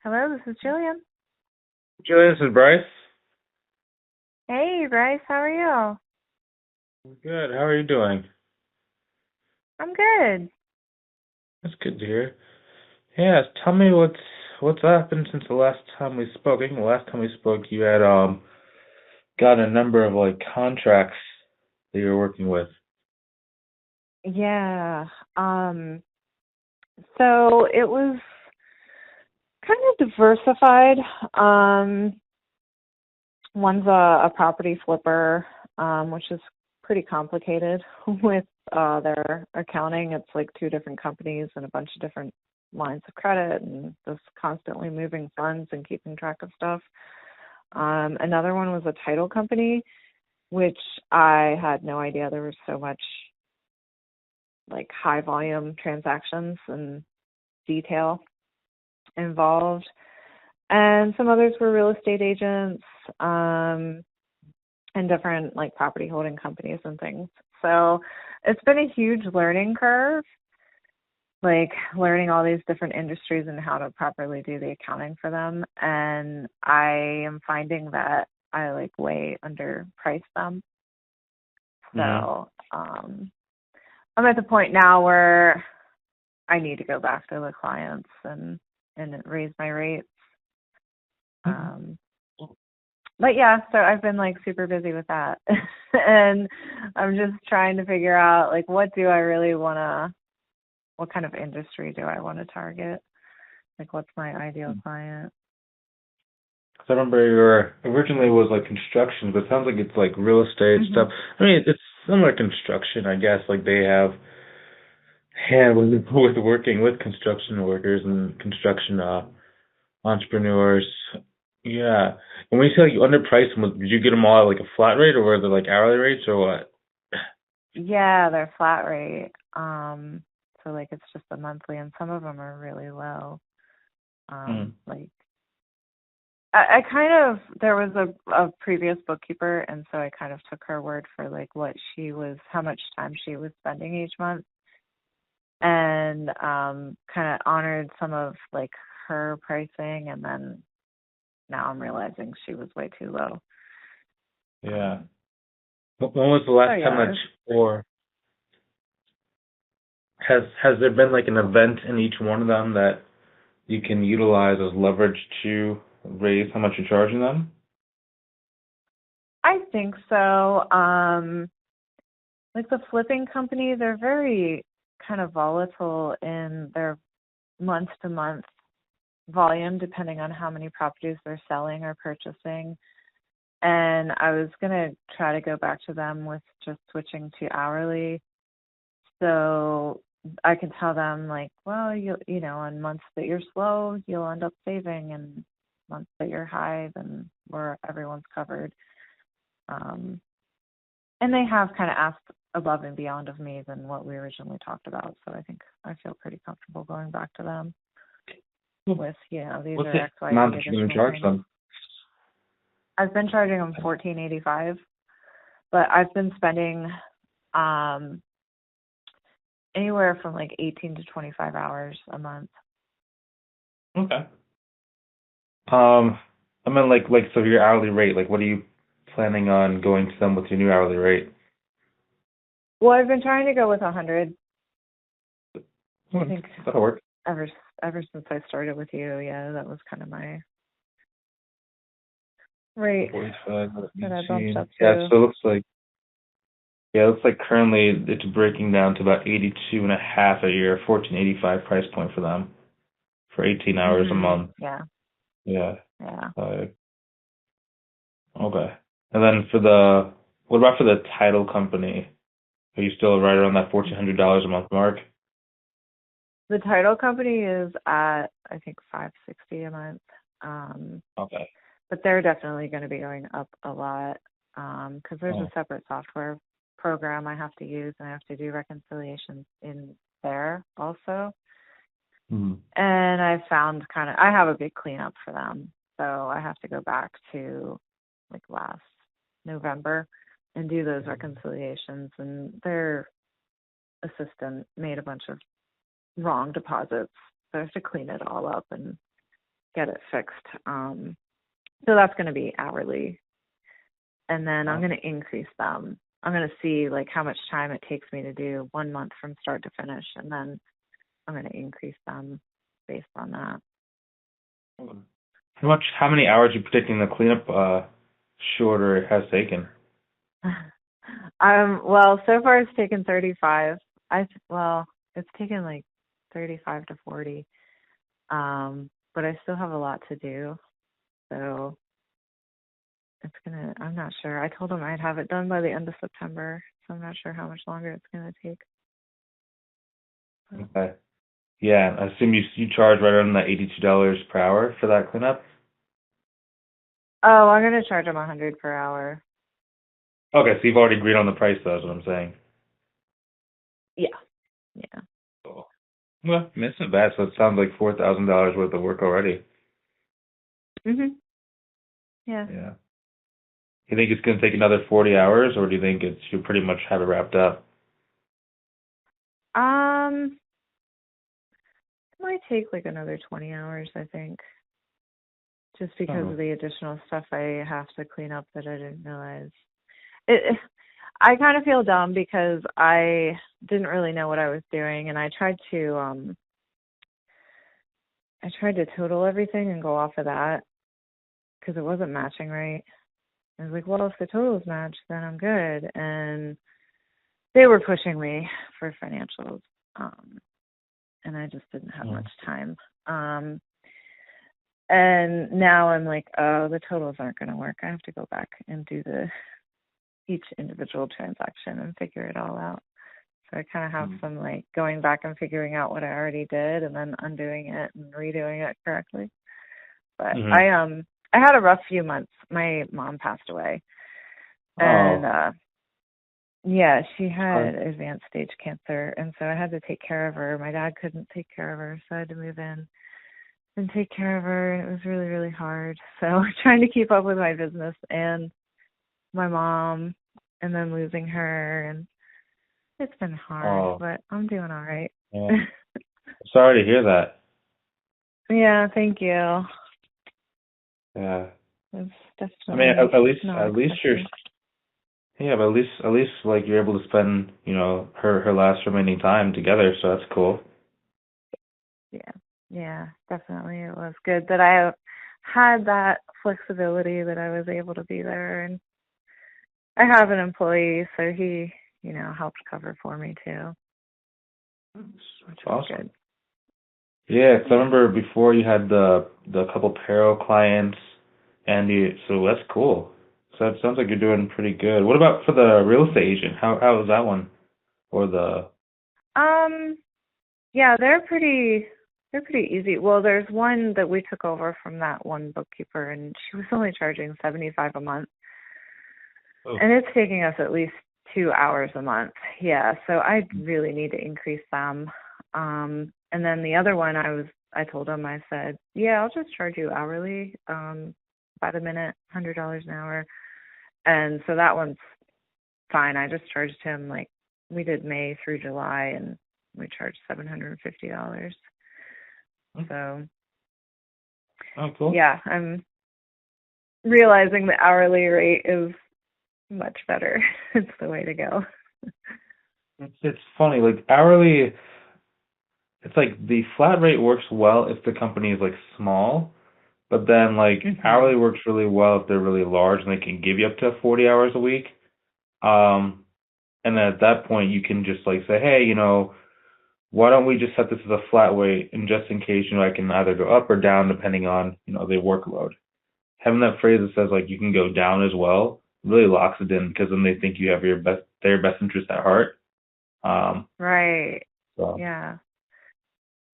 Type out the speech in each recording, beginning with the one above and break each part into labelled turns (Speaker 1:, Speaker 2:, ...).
Speaker 1: Hello, this is Jillian.
Speaker 2: Julian, this is Bryce.
Speaker 1: Hey, Bryce, how are you?
Speaker 2: Good. How are you doing?
Speaker 1: I'm good.
Speaker 2: That's good to hear. Yeah, tell me what's happened since the last time we spoke. I think the last time we spoke, you had gotten a number of like contracts that you were working with.
Speaker 1: Yeah. So it was kind of diversified. Um, one's a property flipper, which is pretty complicated with their accounting. It's like two different companies and a bunch of different lines of credit and just constantly moving funds and keeping track of stuff. Another one was a title company, which I had no idea there was so much like high volume transactions and detail involved. And some others were real estate agents, and different like property holding companies and things. So it's been a huge learning curve, like learning all these different industries and how to properly do the accounting for them. And I am finding that I like way underprice them.
Speaker 2: Mm-hmm.
Speaker 1: So I'm at the point now where I need to go back to the clients and raise my rates. Um, but yeah, so I've been like super busy with that, and I'm just trying to figure out like what kind of industry do I want to target? Like, what's my ideal client?
Speaker 2: 'Cause I remember your originally was like construction, but it sounds like it's like real estate
Speaker 1: Hmm.
Speaker 2: stuff. I mean, it's similar to construction, I guess. Like they have hand with working with construction workers and construction entrepreneurs. Yeah. And when you say like you underpriced them, did you get them all at like a flat rate or were they like hourly rates or what?
Speaker 1: Yeah, they're flat rate. So like it's just a monthly, and some of them are really low.
Speaker 2: Mm.
Speaker 1: Like I kind of there was a previous bookkeeper, and so I kind of took her word for like how much time she was spending each month, and kind of honored some of like her pricing, and then now I'm realizing she was way too low.
Speaker 2: Yeah.
Speaker 1: Um,
Speaker 2: When was the
Speaker 1: so
Speaker 2: last time
Speaker 1: yeah,
Speaker 2: that or has there been like an event in each one of them that you can utilize as leverage to raise how much you're charging them?
Speaker 1: I think so. Like the flipping company, they're very kind of volatile in their month to month volume, depending on how many properties they're selling or purchasing. And I was going to try to go back to them with just switching to hourly. So I can tell them like, well, on months that you're slow, you'll end up saving, and months that you're high, then where everyone's covered. Um, and they have kind of asked above and beyond of me than what we originally talked about. So I think I feel pretty comfortable going back to them with, these
Speaker 2: What's
Speaker 1: are
Speaker 2: the amount
Speaker 1: XYZ
Speaker 2: that you're going to
Speaker 1: additional
Speaker 2: charge
Speaker 1: payments.
Speaker 2: them?
Speaker 1: I've been charging them $14.85, but I've been spending um anywhere from like 18 to 25 hours a month.
Speaker 2: Okay. Um, I mean, like, so your hourly rate, like, what are you planning on going to them with your new hourly rate?
Speaker 1: Well, I've been trying to go with 100. I
Speaker 2: Hmm,
Speaker 1: think
Speaker 2: that'll work.
Speaker 1: ever ever since I started with you, yeah, that was kind of my rate
Speaker 2: 45,
Speaker 1: that I bumped
Speaker 2: 18.
Speaker 1: up
Speaker 2: Yeah,
Speaker 1: to.
Speaker 2: so it looks like currently it's breaking down to about 82 and a half a year, 1485 price point for them for 18 hours a
Speaker 1: Mhm.
Speaker 2: month.
Speaker 1: Yeah.
Speaker 2: Yeah.
Speaker 1: Yeah.
Speaker 2: Uh, okay. And then what about for the title company? Are you still right around that $1,400 a month mark?
Speaker 1: The title company is at I think 560 a month. Um,
Speaker 2: Okay.
Speaker 1: but they're definitely going to be going up a lot because there's a
Speaker 2: Oh.
Speaker 1: separate software program I have to use, and I have to do reconciliations in there also.
Speaker 2: Hmm.
Speaker 1: And I have a big cleanup for them. So I have to go back to like last November and do those reconciliations. And their assistant made a bunch of wrong deposits. So I have to clean it all up and get it fixed. So that's going to be hourly. And then I'm going to increase them. I'm going to see like how much time it takes me to do 1 month from start to finish. And then I'm going to increase them based on that.
Speaker 2: How many hours are you predicting the cleanup shorter has taken?
Speaker 1: Well, so far it's taken 35. It's taken like 35 to 40. But I still have a lot to do. So I'm not sure. I told him I'd have it done by the end of September. So I'm not sure how much longer it's going to take.
Speaker 2: Okay. Yeah, I assume you charge right around that $82 per hour for that cleanup?
Speaker 1: Oh, I'm going to charge him 100 per hour.
Speaker 2: Okay, so you've already agreed on the price, though, is what I'm saying.
Speaker 1: Yeah. Yeah.
Speaker 2: Cool. Well, I mean, it's not bad. So it sounds like $4,000 worth of work already.
Speaker 1: Mhm. Yeah.
Speaker 2: Yeah. You think it's going to take another 40 hours, or do you think you'll pretty much have it wrapped up?
Speaker 1: It might take like another 20 hours, I think, just because
Speaker 2: Oh.
Speaker 1: of the additional stuff I have to clean up that I didn't realize. I kind of feel dumb because I didn't really know what I was doing, and I tried to total everything and go off of that because it wasn't matching right. I was like, well, if the totals match, then I'm good. And they were pushing me for financials, and I just didn't have much time. And now I'm like, oh, the totals aren't going to work. I have to go back and do each individual transaction and figure it all out. So I kind of have some like going back and figuring out what I already did and then undoing it and redoing it correctly. But I had a rough few months. My mom passed away. And yeah, she had advanced stage cancer, and so I had to take care of her. My dad couldn't take care of her, so I had to move in and take care of her, and it was really, really hard. So trying to keep up with my business and my mom, and then losing her, and it's been hard, but I'm doing all right.
Speaker 2: Yeah. Sorry to hear that.
Speaker 1: Yeah, thank you.
Speaker 2: Yeah.
Speaker 1: It's definitely
Speaker 2: I mean, at least you're.
Speaker 1: expected.
Speaker 2: Yeah, but at least like you're able to spend, her last remaining time together, so that's cool.
Speaker 1: Yeah, definitely. It was good that I had that flexibility that I was able to be there, and I have an employee, so he, helped cover for me too.
Speaker 2: That's awesome. Good. Yeah, 'cause I remember before you had the couple payroll clients, so that's cool. So it sounds like you're doing pretty good. What about for the real estate agent? How was that one? Or the
Speaker 1: Yeah, they're pretty easy. Well, there's one that we took over from that one bookkeeper, and she was only charging $75 a month. Oh. And it's taking us at least 2 hours a month. Yeah, so I really need to increase them. And then the other one, I told him, I said, yeah, I'll just charge you hourly, by the minute, $100 an hour. And so that one's fine. I just charged him, like, we did May through July, and we charged $750. So,
Speaker 2: cool.
Speaker 1: Yeah, I'm realizing the hourly rate is much better. It's the way to go.
Speaker 2: It's funny, like hourly, it's like the flat rate works well if the company is like small, but then like hourly works really well if they're really large and they can give you up to 40 hours a week. And then at that point you can just like say, hey, why don't we just set this as a flat rate, and just in case, I can either go up or down depending on, the workload. Having that phrase that says like you can go down as well really locks it in, because then they think you have their best interest at heart.
Speaker 1: Right.
Speaker 2: So.
Speaker 1: Yeah.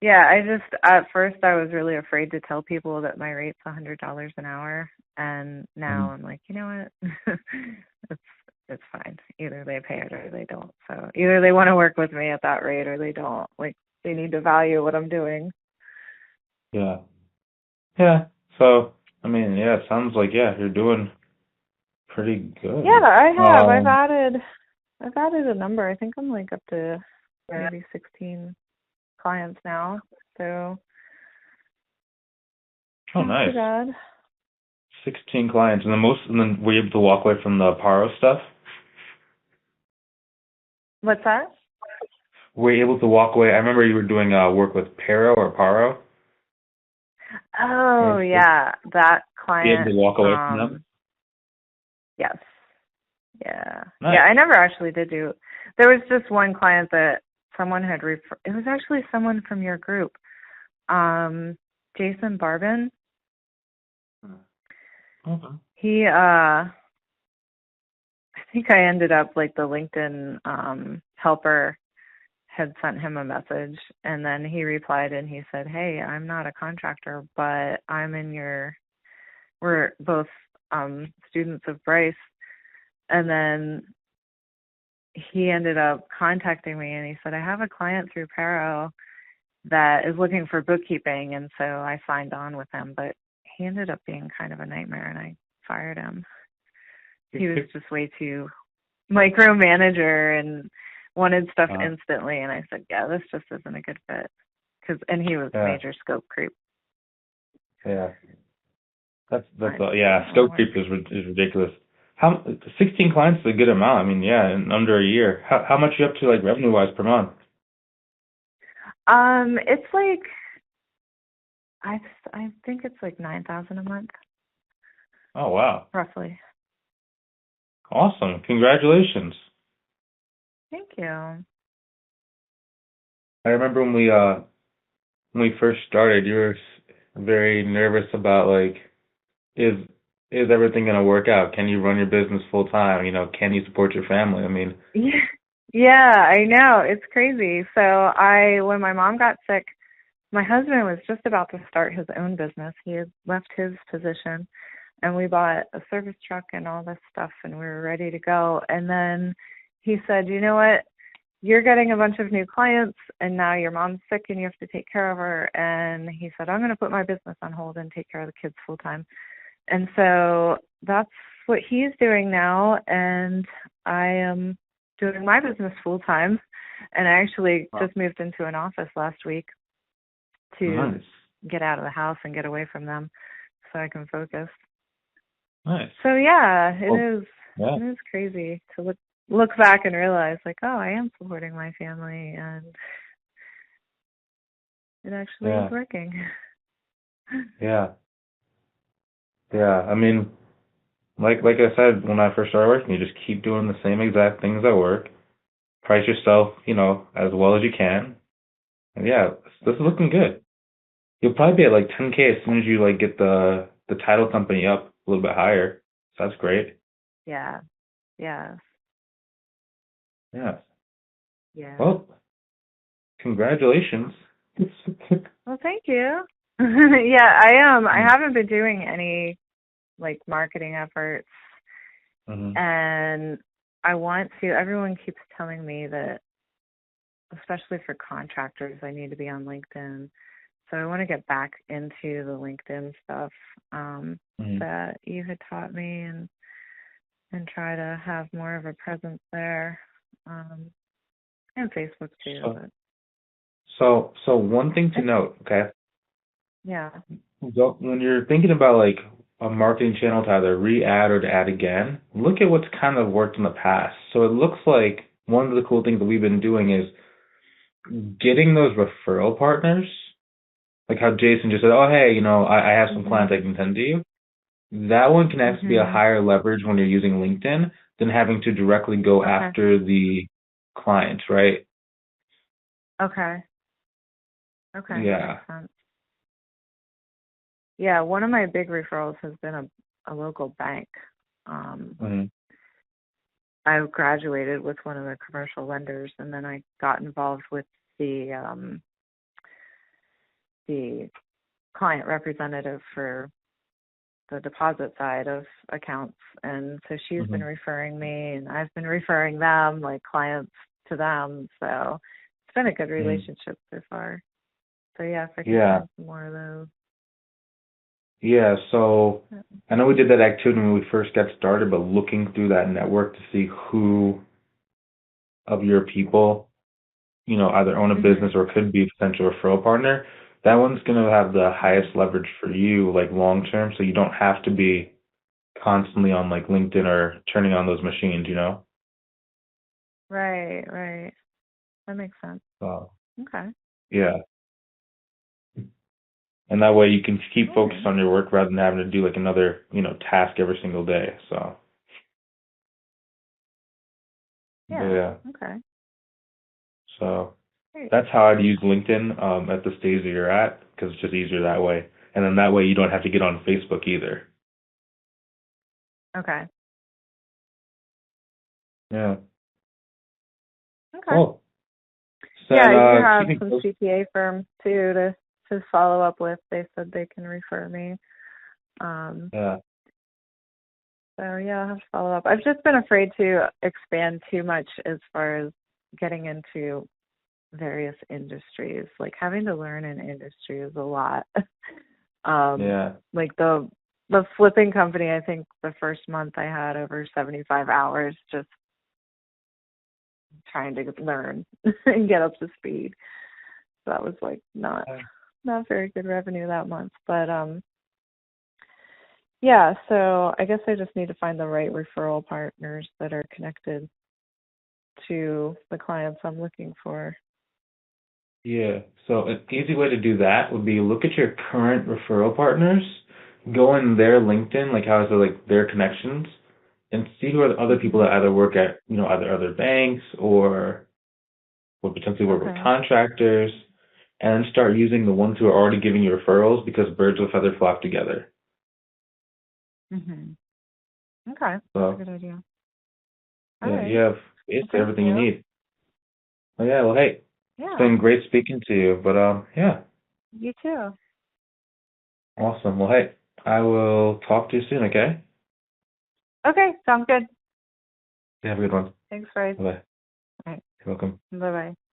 Speaker 1: Yeah, at first I was really afraid to tell people that my rate's $100 an hour, and now I'm like, you know what? it's fine. Either they pay it or they don't. So either they want to work with me at that rate or they don't. Like, they need to value what I'm doing.
Speaker 2: Yeah. Yeah. So, I mean, yeah, it sounds like, you're doing pretty good.
Speaker 1: Yeah, I have. I've added a number. I think I'm like up to maybe 16 clients now. So.
Speaker 2: Oh,
Speaker 1: not too
Speaker 2: nice.
Speaker 1: bad.
Speaker 2: 16 clients, and then were you able to walk away from the Paro stuff?
Speaker 1: What's that?
Speaker 2: Were you able to walk away? I remember you were doing work with Paro or Paro.
Speaker 1: Oh
Speaker 2: Were
Speaker 1: yeah, that
Speaker 2: you able
Speaker 1: client.
Speaker 2: to walk away from them?
Speaker 1: Yes, yeah, yeah.
Speaker 2: Nice.
Speaker 1: I never actually did do. There was just one client that someone had referred. It was actually someone from your group, Jason Barbin.
Speaker 2: Okay.
Speaker 1: I think I ended up like the LinkedIn helper had sent him a message, and then he replied and he said, "Hey, I'm not a contractor, but I'm in your. We're both students of Bryce." And then he ended up contacting me and he said, "I have a client through Paro that is looking for bookkeeping." And so I signed on with him, but he ended up being kind of a nightmare and I fired him. He was just way too micromanager and wanted stuff
Speaker 2: Uh,
Speaker 1: instantly. And I said, yeah, this just isn't a good fit. And he was
Speaker 2: yeah,
Speaker 1: major scope creep.
Speaker 2: yeah. That's
Speaker 1: I
Speaker 2: all.
Speaker 1: just
Speaker 2: Yeah,
Speaker 1: didn't want to
Speaker 2: scope
Speaker 1: work.
Speaker 2: creep is ridiculous. How 16 clients is a good amount. I mean, yeah, in under a year. How much you up to like revenue wise per month?
Speaker 1: It's like I think it's like 9,000 a month,
Speaker 2: Oh wow,
Speaker 1: roughly.
Speaker 2: awesome! Congratulations.
Speaker 1: Thank you.
Speaker 2: I remember when we first started, you were very nervous about like is is everything gonna work out? Can you run your business full time? You know, can you support your family? I mean,
Speaker 1: Yeah, yeah, I know. It's crazy. So when my mom got sick, my husband was just about to start his own business. He had left his position and we bought a service truck and all this stuff and we were ready to go. And then he said, you know what? You're getting a bunch of new clients and now your mom's sick and you have to take care of her. And he said, I'm going to put my business on hold and take care of the kids full time. And so that's what he's doing now. And I am doing my business full time. And I actually
Speaker 2: wow,
Speaker 1: just moved into an office last week to
Speaker 2: nice,
Speaker 1: get out of the house and get away from them so I can focus.
Speaker 2: nice.
Speaker 1: So yeah,
Speaker 2: Well, yeah,
Speaker 1: it is crazy to look back and realize like, oh, I am supporting my family and it actually is
Speaker 2: yeah,
Speaker 1: working.
Speaker 2: yeah, yeah. I mean, like I said when I first started working, you just keep doing the same exact things that work. Price yourself, you know, as well as you can. And yeah, this is looking good. You'll probably be at like 10K as soon as you like get the title company up a little bit higher. So that's great.
Speaker 1: Yeah. Yeah.
Speaker 2: Yeah.
Speaker 1: Yeah.
Speaker 2: Well, congratulations.
Speaker 1: Well, thank you. Yeah, I
Speaker 2: Mm-hmm.
Speaker 1: haven't been doing any like marketing efforts and I want to. Everyone keeps telling me that especially for contractors, I need to be on LinkedIn. So I want to get back into the LinkedIn stuff
Speaker 2: Mm-hmm.
Speaker 1: that you had taught me and try to have more of a presence there. And Facebook too,
Speaker 2: So,
Speaker 1: but
Speaker 2: so one thing to
Speaker 1: and,
Speaker 2: note, okay?
Speaker 1: yeah.
Speaker 2: When you're thinking about like a marketing channel to either re-add or to add again, look at what's kind of worked in the past. So it looks like one of the cool things that we've been doing is getting those referral partners, like how Jason just said, "Oh, hey, you know, I have some clients I
Speaker 1: Mhm.
Speaker 2: can send to you." That one can actually be a
Speaker 1: Mhm.
Speaker 2: higher leverage when you're using LinkedIn than having to directly go
Speaker 1: Okay.
Speaker 2: after the client, right?
Speaker 1: Okay. Okay, that makes
Speaker 2: Yeah.
Speaker 1: sense. Yeah, one of my big referrals has been a local bank. Um,
Speaker 2: Hmm.
Speaker 1: I graduated with one of the commercial lenders, and then I got involved with the client representative for the deposit side of accounts. And so she's
Speaker 2: Hmm.
Speaker 1: been referring me, and I've been referring them, like clients to them. So it's been a good
Speaker 2: Hmm.
Speaker 1: relationship so far. So yeah, if I could
Speaker 2: Yeah.
Speaker 1: find some more of those.
Speaker 2: Yeah. So
Speaker 1: Yeah.
Speaker 2: I know we did that activity when we first got started, but looking through that network to see who of your people, you know, either own a business
Speaker 1: Mhm.
Speaker 2: or could be a potential referral partner, that one's gonna have the highest leverage for you, like long term, so you don't have to be constantly on like LinkedIn or turning on those machines, you know?
Speaker 1: Right, right. That makes sense.
Speaker 2: So
Speaker 1: Okay.
Speaker 2: yeah. And that way you can keep
Speaker 1: All
Speaker 2: focused
Speaker 1: right.
Speaker 2: on your work rather than having to do like another, task every single day. So but
Speaker 1: Yeah.
Speaker 2: yeah.
Speaker 1: Okay.
Speaker 2: So
Speaker 1: Great.
Speaker 2: that's how I'd use LinkedIn at the stage that you're at because it's just easier that way. And then that way you don't have to get on Facebook either.
Speaker 1: Okay.
Speaker 2: Yeah.
Speaker 1: Okay.
Speaker 2: Cool.
Speaker 1: Yeah,
Speaker 2: Then
Speaker 1: I do have
Speaker 2: keep me
Speaker 1: some
Speaker 2: posted.
Speaker 1: CPA firms too to follow up with. They said they can refer me. Um,
Speaker 2: Yeah.
Speaker 1: so yeah, I'll have to follow up. I've just been afraid to expand too much as far as getting into various industries. Like having to learn an industry is a lot.
Speaker 2: Yeah.
Speaker 1: Like the flipping company, I think the first month I had over 75 hours just trying to learn and get up to speed. So that was like not very good revenue that month. But yeah, so I guess I just need to find the right referral partners that are connected to the clients I'm looking for.
Speaker 2: Yeah. So an easy way to do that would be look at your current referral partners, go in their LinkedIn, like how's like their connections, and see who are the other people
Speaker 1: Mhm.
Speaker 2: that either work at, either other banks or would potentially work with
Speaker 1: Okay.
Speaker 2: contractors, and then start using the ones who are already giving you referrals because birds with feather flock together.
Speaker 1: Mhm. Okay. That's a
Speaker 2: So
Speaker 1: good idea. All
Speaker 2: yeah, you
Speaker 1: right.
Speaker 2: have
Speaker 1: Well,
Speaker 2: basically
Speaker 1: thank
Speaker 2: everything you
Speaker 1: you.
Speaker 2: need. Oh yeah, well hey, it's
Speaker 1: Yeah.
Speaker 2: been great speaking to you, but yeah,
Speaker 1: You too.
Speaker 2: awesome. Well hey, I will talk to you soon, okay?
Speaker 1: Okay. Sounds good.
Speaker 2: You have a good one.
Speaker 1: Thanks, Bryce.
Speaker 2: Bye bye.
Speaker 1: All right.
Speaker 2: You're welcome.
Speaker 1: Bye bye.